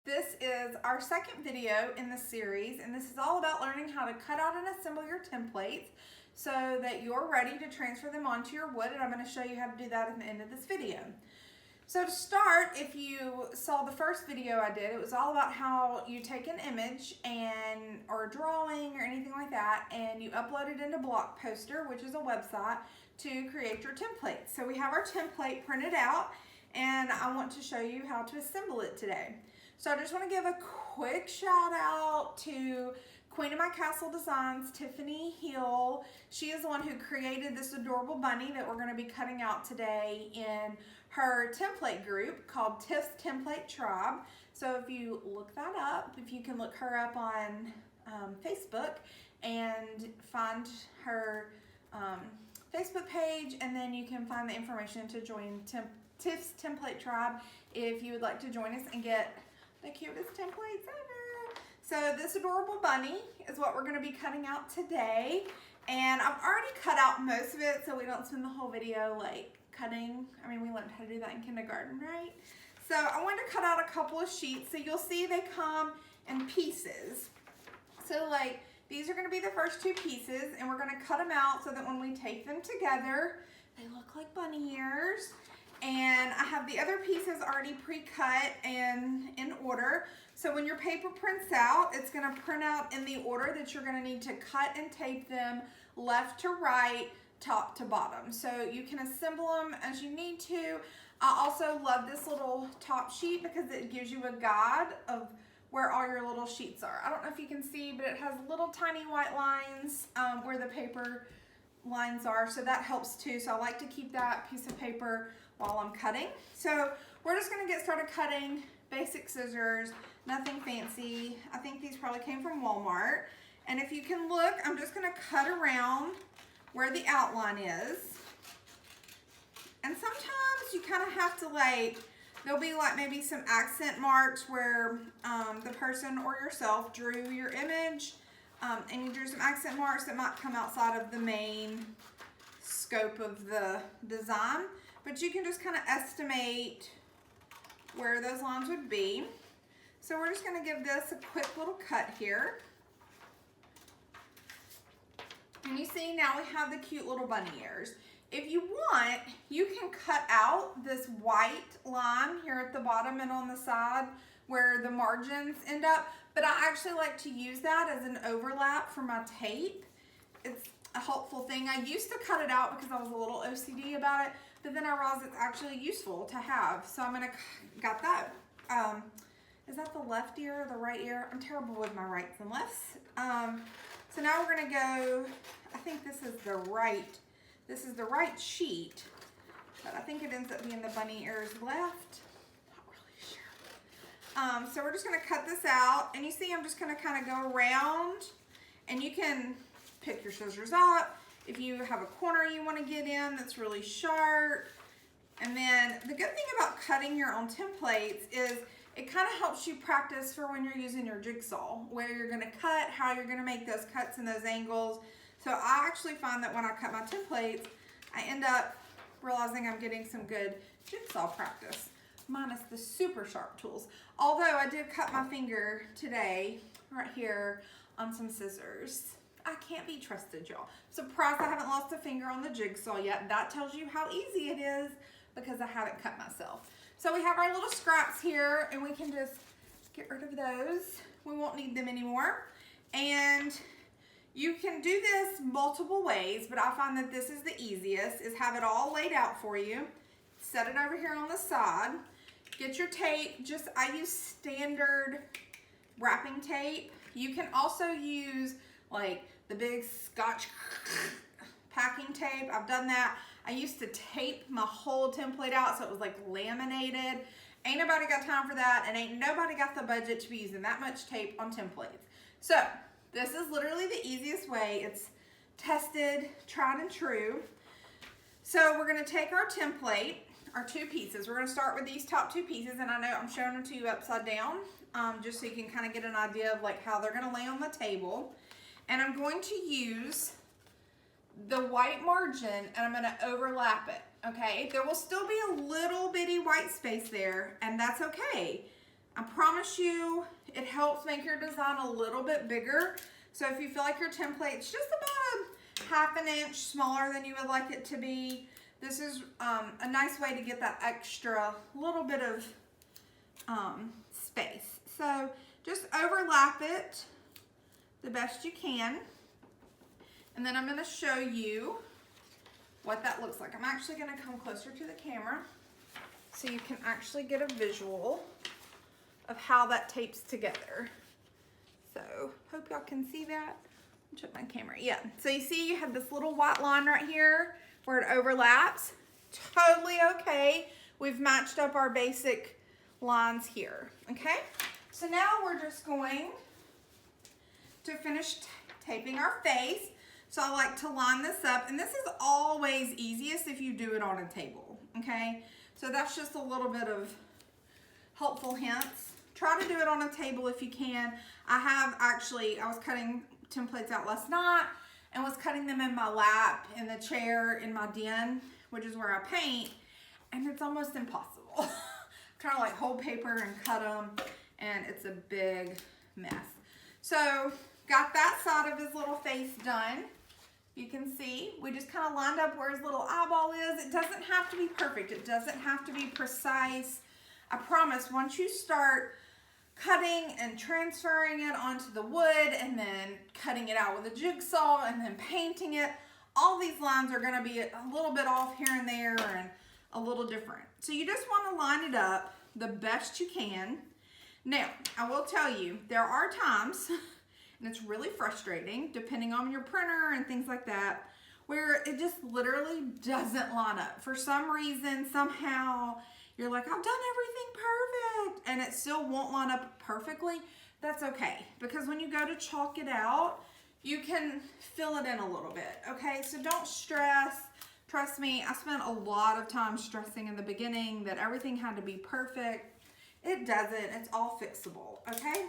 This is our second video in the series, and this is all about learning how to cut out and assemble your templates so that you're ready to transfer them onto your wood, and I'm going to show you how to do that at the end of this video. So to start, if you saw the first video I did, it was all about how you take an image or a drawing or anything like that, and you upload it into Blockposter, which is a website, to create your template. So we have our template printed out, and I want to show you how to assemble it today. So I just want to give a quick shout out to Queen of My Castle Designs, Tiffany Hill. She is the one who created this adorable bunny that we're going to be cutting out today in her template group called Tiff's Template Tribe. So if you look that up, if you can look her up on Facebook and find her Facebook page, and then you can find the information to join Tiff's Template Tribe if you would like to join us and get the cutest templates ever. So this adorable bunny is what we're going to be cutting out today, and I've already cut out most of it so we don't spend the whole video like cutting. I mean, we learned how to do that in kindergarten, right? So I wanted to cut out a couple of sheets, so you'll see they come in pieces. So like these are going to be the first two pieces, and we're going to cut them out so that when we tape them together they look like bunny ears. And I have the other pieces already pre-cut and in order. So when your paper prints out, it's going to print out in the order that you're going to need to cut and tape them left to right, top to bottom. So you can assemble them as you need to. I also love this little top sheet because it gives you a guide of where all your little sheets are. I don't know if you can see, but it has little tiny white lines where the paper lines are, so that helps too. So I like to keep that piece of paper while I'm cutting. So we're just gonna get started cutting. Basic scissors, nothing fancy. I think these probably came from Walmart. And if you can look, I'm just gonna cut around where the outline is. And sometimes you kind of have to there'll be like maybe some accent marks where the person or yourself drew your image, and you drew some accent marks that might come outside of the main scope of the design. But you can just kind of estimate where those lines would be. So we're just going to give this a quick little cut here. And you see now we have the cute little bunny ears. If you want, you can cut out this white line here at the bottom and on the side where the margins end up. But I actually like to use that as an overlap for my tape. It's a helpful thing. I used to cut it out because I was a little OCD about it, but then I realized it's actually useful to have. So I'm gonna, got that. Is that the left ear or the right ear? I'm terrible with my rights and lefts. So now we're gonna go, I think this is the right sheet, but I think it ends up being the bunny ears left. Not really sure. So we're just gonna cut this out, and you see I'm just gonna kind of go around, and you can pick your scissors up if you have a corner you want to get in that's really sharp. And then the good thing about cutting your own templates is it kind of helps you practice for when you're using your jigsaw, where you're going to cut, how you're going to make those cuts and those angles. So I actually find that when I cut my templates, I end up realizing I'm getting some good jigsaw practice, minus the super sharp tools. Although I did cut my finger today, right here, on some scissors. I can't be trusted, y'all. Surprised I haven't lost a finger on the jigsaw yet. That tells you how easy it is because I haven't cut myself. So we have our little scraps here, and we can just get rid of those. We won't need them anymore. And you can do this multiple ways, but I find that this is the easiest, is have it all laid out for you. Set it over here on the side. Get your tape. I use standard wrapping tape. You can also use like the big Scotch packing tape. I've done that. I used to tape my whole template out so it was like laminated. Ain't nobody got time for that, and ain't nobody got the budget to be using that much tape on templates. So this is literally the easiest way. It's tested, tried and true. So we're gonna take our template, our two pieces. We're gonna start with these top two pieces, and I know I'm showing them to you upside down, just so you can kind of get an idea of like how they're gonna lay on the table. And I'm going to use the white margin, and I'm going to overlap it, okay? There will still be a little bitty white space there, and that's okay. I promise you, it helps make your design a little bit bigger. So if you feel like your template's just about a ½ inch smaller than you would like it to be, this is a nice way to get that extra little bit of space. So just overlap it the best you can. And then I'm going to show you what that looks like. I'm actually going to come closer to the camera so you can actually get a visual of how that tapes together. So hope y'all can see that. Check my camera. Yeah, so you see you have this little white line right here where it overlaps. Totally okay. We've matched up our basic lines here, okay? So now we're just going to finish taping our face. So I like to line this up, and this is always easiest if you do it on a table, okay? So that's just a little bit of helpful hints. Try to do it on a table if you can. I was cutting templates out last night and was cutting them in my lap, in the chair, in my den, which is where I paint, and it's almost impossible. I'm trying to like hold paper and cut them, and it's a big mess. So got that side of his little face done. You can see we just kind of lined up where his little eyeball is. It doesn't have to be perfect. It doesn't have to be precise. I promise once you start cutting and transferring it onto the wood and then cutting it out with a jigsaw and then painting it, all these lines are going to be a little bit off here and there and a little different. So you just want to line it up the best you can. Now, I will tell you, there are times, and it's really frustrating, depending on your printer and things like that, where it just literally doesn't line up. For some reason, somehow, you're like, I've done everything perfect, and it still won't line up perfectly. That's okay, because when you go to chalk it out, you can fill it in a little bit, okay? So don't stress. Trust me, I spent a lot of time stressing in the beginning that everything had to be perfect. It doesn't. It's all fixable, okay?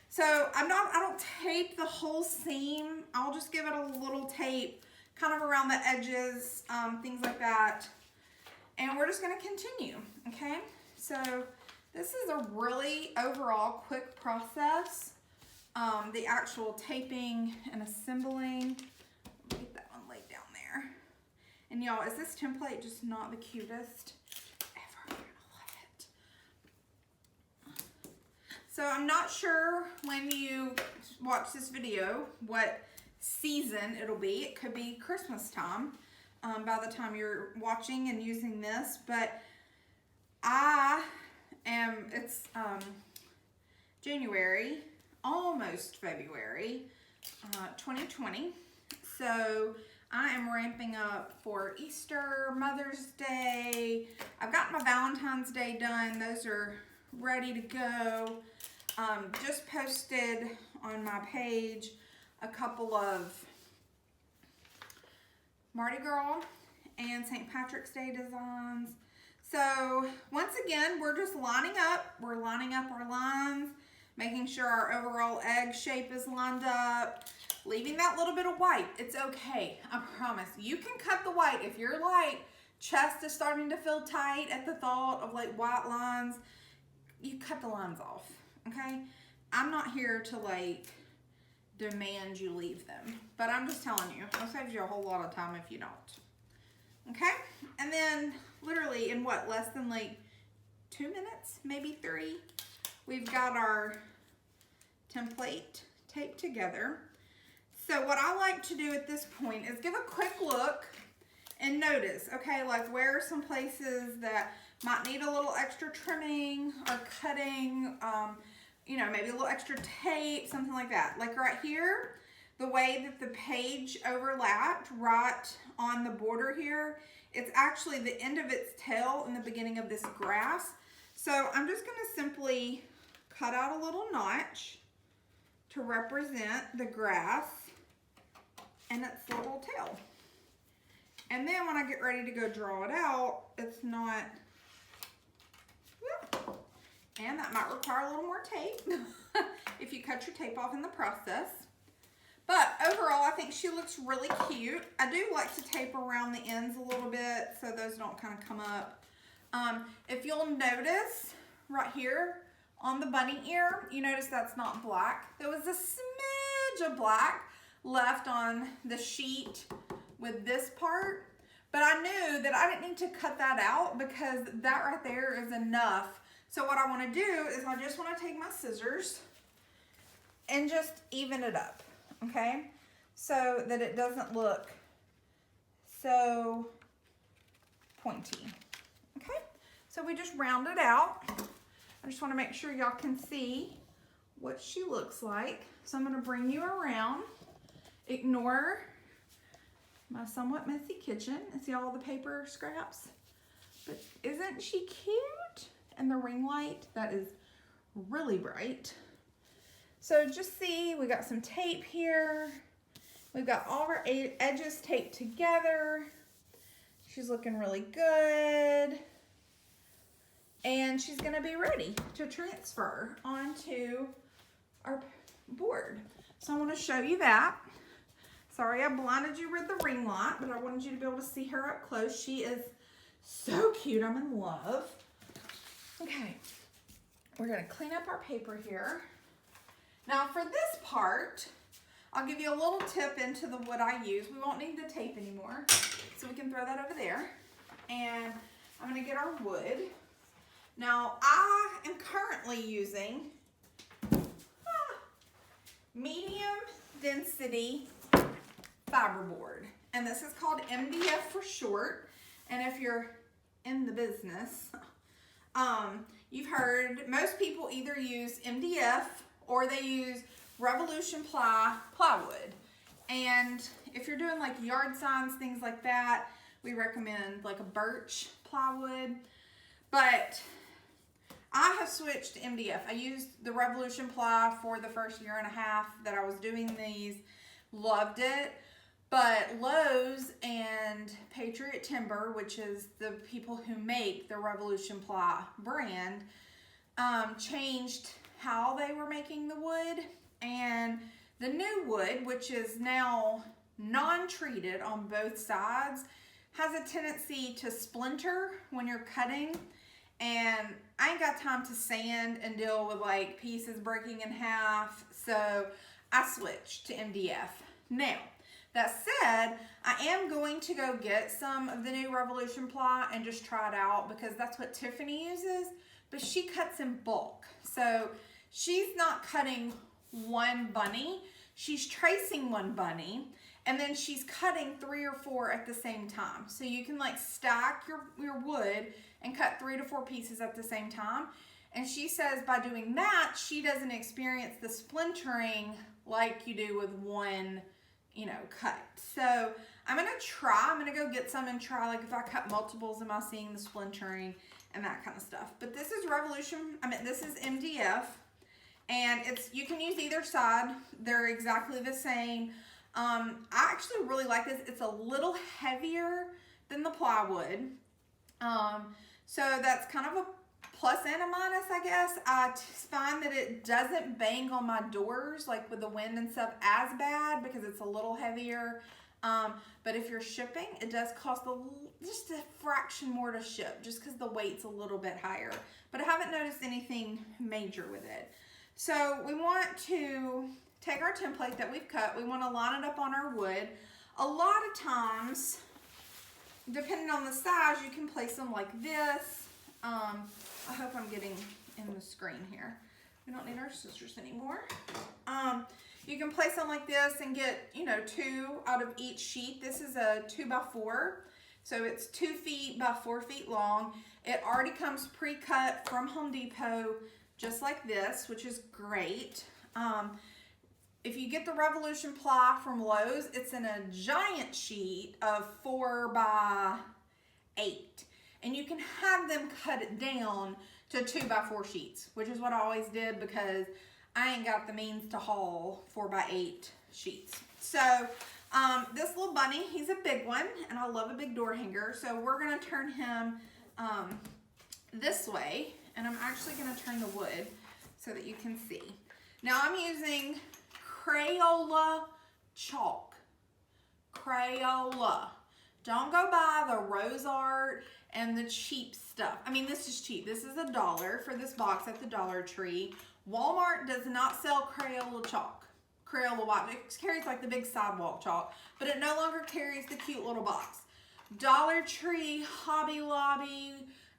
So I don't tape the whole seam. I'll just give it a little tape kind of around the edges, things like that. And we're just going to continue, okay? So this is a really overall quick process. The actual taping and assembling. Let me get that one laid down there. And y'all, is this template just not the cutest ever? I love it. So I'm not sure when you watch this video what season it'll be. It could be Christmas time by the time you're watching and using this, but it's January, almost February 2020. So I am ramping up for Easter, Mother's Day. I've got my Valentine's Day done. Those are ready to go. Just posted on my page a couple of Mardi Gras and St. Patrick's Day designs. So once again, we're just lining up. We're lining up our lines, making sure our overall egg shape is lined up, leaving that little bit of white. It's okay, I promise. You can cut the white. If your like chest is starting to feel tight at the thought of like white lines, you cut the lines off, okay? I'm not here to like demand you leave them, but I'm just telling you, it'll save you a whole lot of time if you don't. Okay, and then literally in what, less than like 2 minutes, maybe 3, we've got our template taped together. So what I like to do at this point is give a quick look and notice, okay, like where are some places that might need a little extra trimming or cutting, you know, maybe a little extra tape, something like that. Like right here, the way that the page overlapped right on the border here, it's actually the end of its tail in the beginning of this grass. So I'm just going to simply cut out a little notch to represent the grass and its little tail. And then when I get ready to go draw it out, it's not, whoop, and that might require a little more tape if you cut your tape off in the process. But overall, I think she looks really cute. I do like to tape around the ends a little bit so those don't kind of come up. If you'll notice right here, on the bunny ear, you notice that's not black. There was a smidge of black left on the sheet with this part, but I knew that I didn't need to cut that out because that right there is enough. So what I want to do is I just want to take my scissors and just even it up, okay? So that it doesn't look so pointy, okay? So we just round it out. I just want to make sure y'all can see what she looks like. So I'm going to bring you around. Ignore my somewhat messy kitchen and see all the paper scraps. But isn't she cute? And the ring light, that is really bright. So just see, we got some tape here. We've got all our edges taped together. She's looking really good. And she's gonna be ready to transfer onto our board. So I wanna show you that. Sorry I blinded you with the ring light, but I wanted you to be able to see her up close. She is so cute, I'm in love. Okay, we're gonna clean up our paper here. Now for this part, I'll give you a little tip into the wood I use. We won't need the tape anymore, so we can throw that over there. And I'm gonna get our wood. Now I am currently using medium density fiberboard, and this is called MDF for short. And if you're in the business, you've heard most people either use MDF or they use Revolution plywood. And if you're doing like yard signs, things like that, we recommend like a birch plywood. But I have switched to MDF. I used the Revolution ply for the first year and a half that I was doing these, loved it. But Lowe's and Patriot Timber, which is the people who make the Revolution ply brand, changed how they were making the wood. And the new wood, which is now non-treated on both sides, has a tendency to splinter when you're cutting. And I ain't got time to sand and deal with like pieces breaking in half. So I switched to MDF. Now, that said, I am going to go get some of the new Revolution ply and just try it out because that's what Tiffany uses, but she cuts in bulk. So she's not cutting one bunny, she's tracing one bunny, and then she's cutting 3 or 4 at the same time. So you can like stack your wood and cut 3 to 4 pieces at the same time. And she says by doing that, she doesn't experience the splintering like you do with one, cut. So I'm gonna go get some and try, like if I cut multiples, am I seeing the splintering and that kind of stuff. But this is this is MDF, and you can use either side. They're exactly the same. I actually really like this. It's a little heavier than the plywood. So that's kind of a plus and a minus, I guess. I find that it doesn't bang on my doors, like with the wind and stuff, as bad because it's a little heavier. But if you're shipping, it does cost just a fraction more to ship just because the weight's a little bit higher. But I haven't noticed anything major with it. So we want to take our template that we've cut. We want to line it up on our wood. A lot of times, depending on the size, you can place them like this. I hope I'm getting in the screen here. We don't need our scissors anymore. You can place them like this and get, 2 out of each sheet. This is a 2x4, so it's 2 feet by 4 feet long. It already comes pre-cut from Home Depot, just like this, which is great. If you get the Revolution ply from Lowe's, it's in a giant sheet of 4 by 8. And you can have them cut it down to 2 by 4 sheets, which is what I always did because I ain't got the means to haul 4 by 8 sheets. So this little bunny, he's a big one, and I love a big door hanger. So we're gonna turn him this way, and I'm actually gonna turn the wood so that you can see. Now I'm using Crayola chalk, Crayola, Don't go buy the rose art and the cheap stuff. I mean, this is cheap. This is $1 for this box at the Dollar Tree. Walmart does not sell Crayola chalk. Crayola white. It carries like the big sidewalk chalk, but it no longer carries the cute little box. Dollar Tree, Hobby Lobby,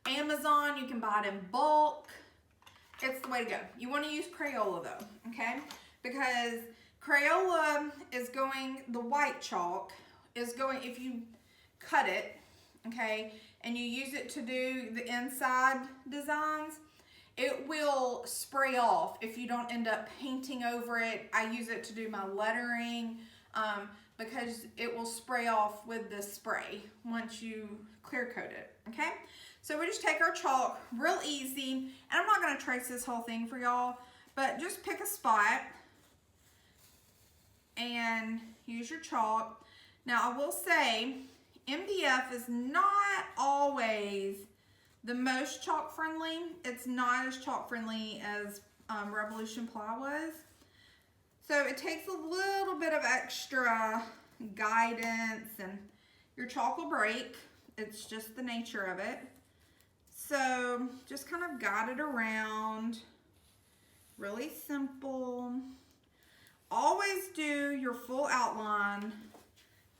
Amazon, you can buy it in bulk. It's the way to go. You want to use Crayola though, okay? Because Crayola is going, the white chalk is going, if you cut it, okay, and you use it to do the inside designs, it will spray off if you don't end up painting over it. I use it to do my lettering because it will spray off with the spray once you clear coat it, okay? So we just take our chalk, real easy, and I'm not gonna trace this whole thing for y'all, but just pick a spot and use your chalk. Now I will say, MDF is not always the most chalk friendly. It's not as chalk friendly as Revolution Ply was. So it takes a little bit of extra guidance and your chalk will break. It's just the nature of it. So just kind of guide it around. Really simple. Always do your full outline.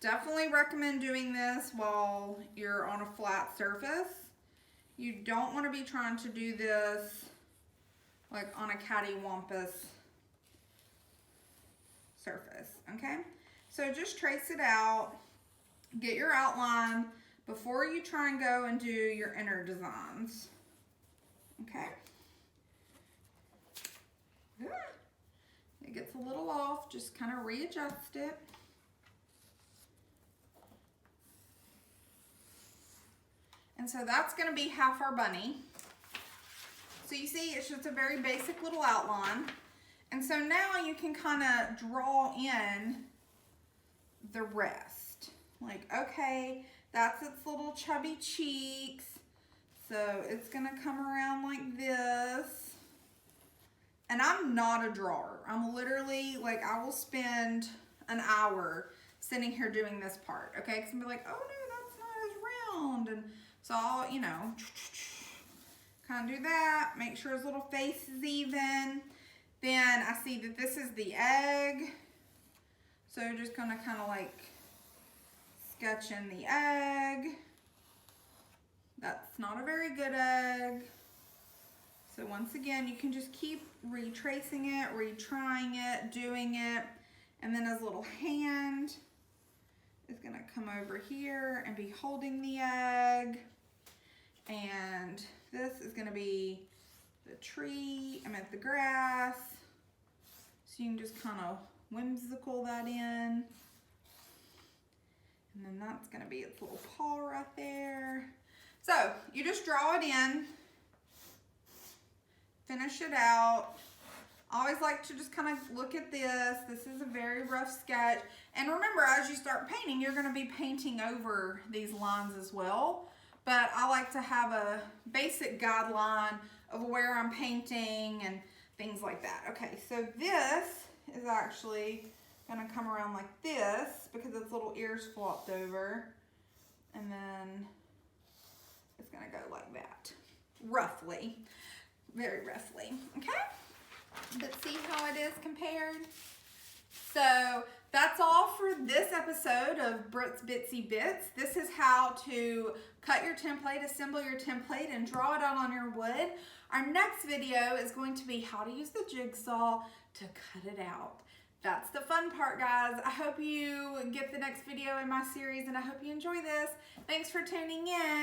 Definitely recommend doing this while you're on a flat surface. You don't want to be trying to do this like on a cattywampus surface, okay? So just trace it out, get your outline before you try and go and do your inner designs, okay? It gets a little off, just kind of readjust it. And so that's going to be half our bunny. So you see, it's just a very basic little outline. And so now you can kind of draw in the rest. Like, okay, that's its little chubby cheeks. So it's going to come around like this. And I'm not a drawer. I'm literally, like, I will spend an hour sitting here doing this part, okay? Because I'm like, oh no, that's not as round. And so I'll, you know, kind of do that, make sure his little face is even. Then I see that this is the egg. So just gonna kind of like sketch in the egg. That's not a very good egg. So once again, you can just keep retracing it, retrying it, doing it. And then his little hand is gonna come over here and be holding the egg. And this is gonna be the tree, the grass. So you can just kind of whimsical that in. And then that's gonna be its little paw right there. So you just draw it in, finish it out. I always like to just kind of look at this. This is a very rough sketch. And remember, as you start painting, you're gonna be painting over these lines as well. But I like to have a basic guideline of where I'm painting and things like that. Okay, so this is actually gonna come around like this because its little ears flopped over. And then it's gonna go like that, roughly, very roughly, okay? Let's see how it is compared. So that's all for this episode of Britt's Bitsy Bits. This is how to cut your template, assemble your template, and draw it out on your wood. Our next video is going to be how to use the jigsaw to cut it out. That's the fun part, guys. I hope you get the next video in my series, and I hope you enjoy this. Thanks for tuning in.